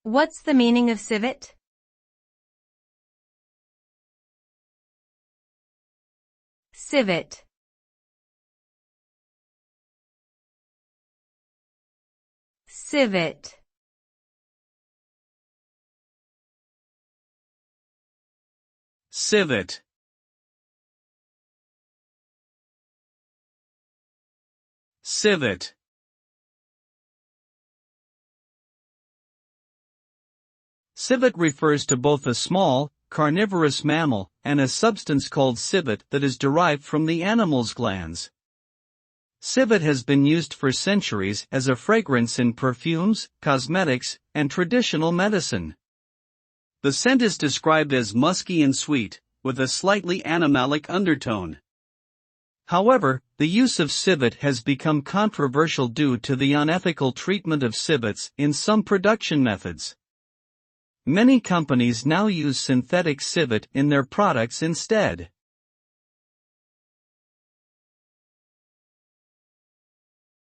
What's the meaning of civet? Civet. Civet. Civet. Civet. Civet refers to both a small, carnivorous mammal and a substance called civet that is derived from the animal's glands. Civet has been used for centuries as a fragrance in perfumes, cosmetics, and traditional medicine. The scent is described as musky and sweet, with a slightly animalic undertone. However, the use of civet has become controversial due to the unethical treatment of civets in some production methods. Many companies now use synthetic civet in their products instead.